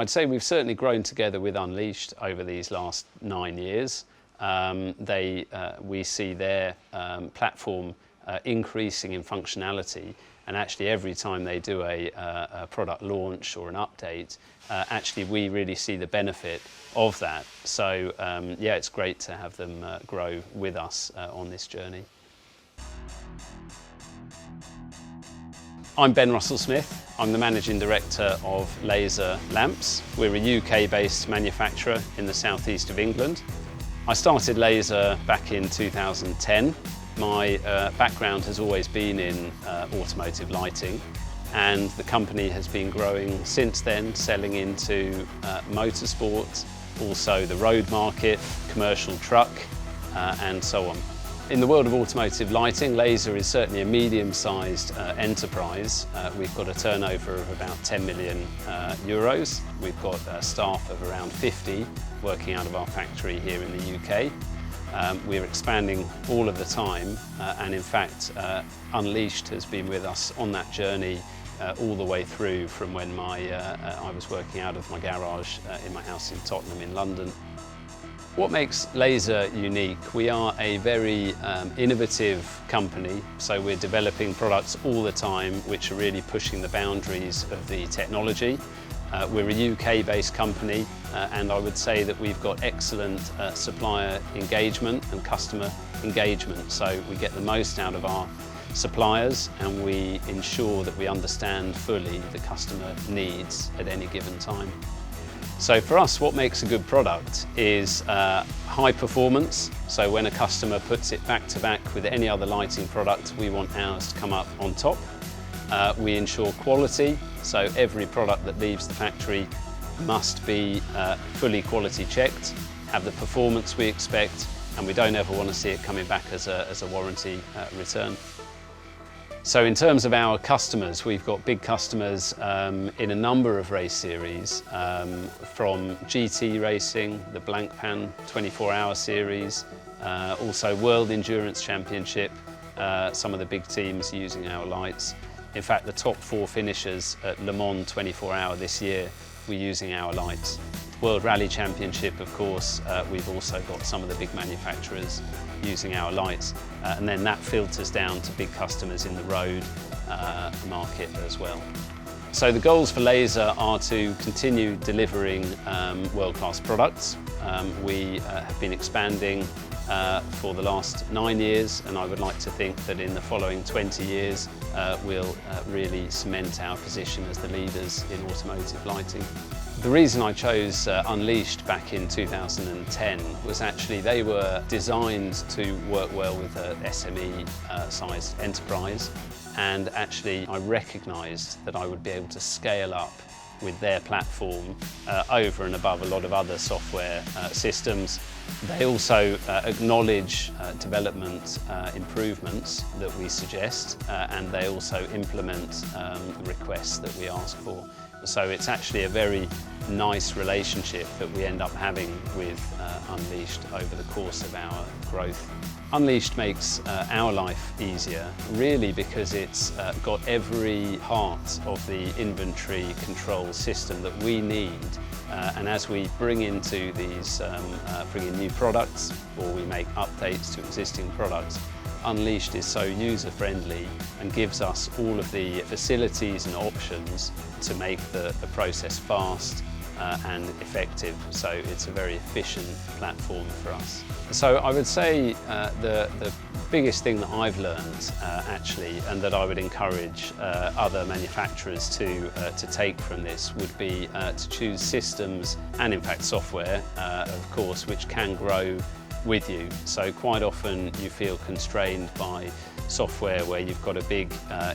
I'd say we've certainly grown together with Unleashed over these last 9 years. We see their platform increasing in functionality, and actually every time they do a product launch or an update, actually we really see the benefit of that. So yeah, it's great to have them grow with us on this journey. I'm Ben Russell-Smith. I'm the Managing Director of Lazer Lamps. We're a UK-based manufacturer in the southeast of England. I started Lazer back in 2010. My background has always been in automotive lighting, and the company has been growing since then, selling into motorsport, also the road market, commercial truck, and so on. In the world of automotive lighting, Lazer is certainly a medium-sized enterprise. We've got a turnover of about 10 million euros. We've got a staff of around 50 working out of our factory here in the UK. We're expanding all of the time, and in fact, Unleashed has been with us on that journey all the way through from when I was working out of my garage in my house in Tottenham in London. What makes Lazer unique? We are a very innovative company, so we're developing products all the time which are really pushing the boundaries of the technology. We're a UK-based company, and I would say that we've got excellent supplier engagement and customer engagement, so we get the most out of our suppliers and we ensure that we understand fully the customer needs at any given time. So for us, what makes a good product is high performance. So when a customer puts it back to back with any other lighting product, we want ours to come up on top. We ensure quality, so every product that leaves the factory must be fully quality checked, have the performance we expect, and we don't ever want to see it coming back as a warranty return. So in terms of our customers, we've got big customers in a number of race series, from GT racing, the Blancpain 24-hour series, also World Endurance Championship, some of the big teams using our lights. In fact, the top 4 finishers at Le Mans 24-hour this year were using our lights. World Rally Championship, of course, we've also got some of the big manufacturers using our lights, and then that filters down to big customers in the road market as well. So the goals for Lazer are to continue delivering world-class products. We have been expanding for the last 9 years, and I would like to think that in the following 20 years we'll really cement our position as the leaders in automotive lighting. The reason I chose Unleashed back in 2010 was actually they were designed to work well with an SME-sized enterprise, and actually I recognised that I would be able to scale up with their platform over and above a lot of other software systems. They also acknowledge development improvements that we suggest, and they also implement requests that we ask for. So it's actually a very nice relationship that we end up having with Unleashed over the course of our growth. Unleashed makes our life easier, really, because it's got every part of the inventory control system that we need. And as we bring into these, bring in new products, or we make updates to existing products, Unleashed is so user-friendly and gives us all of the facilities and options to make the process fast and effective. So it's a very efficient platform for us. So I would say the biggest thing that I've learned actually, and that I would encourage other manufacturers to take from this, would be to choose systems and in fact software, of course, which can grow with you. So quite often you feel constrained by software where you've got a big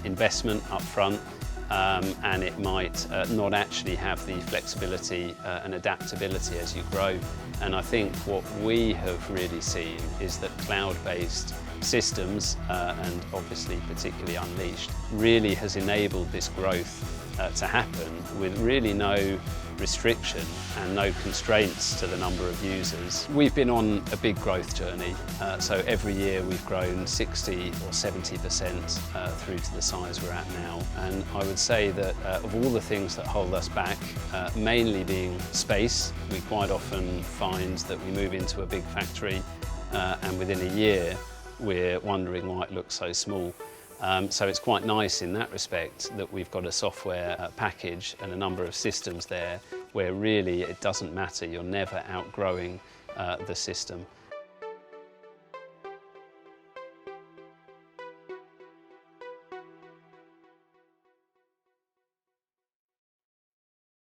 investment up front, and it might not actually have the flexibility and adaptability as you grow. And I think what we have really seen is that cloud-based systems, and obviously particularly Unleashed, really has enabled this growth to happen with really no restriction and no constraints to the number of users. We've been on a big growth journey, so every year we've grown 60 or 70% through to the size we're at now. And I would say that of all the things that hold us back, mainly being space, we quite often find that we move into a big factory and within a year we're wondering why it looks so small. So it's quite nice in that respect that we've got a software package and a number of systems there where really it doesn't matter, you're never outgrowing the system.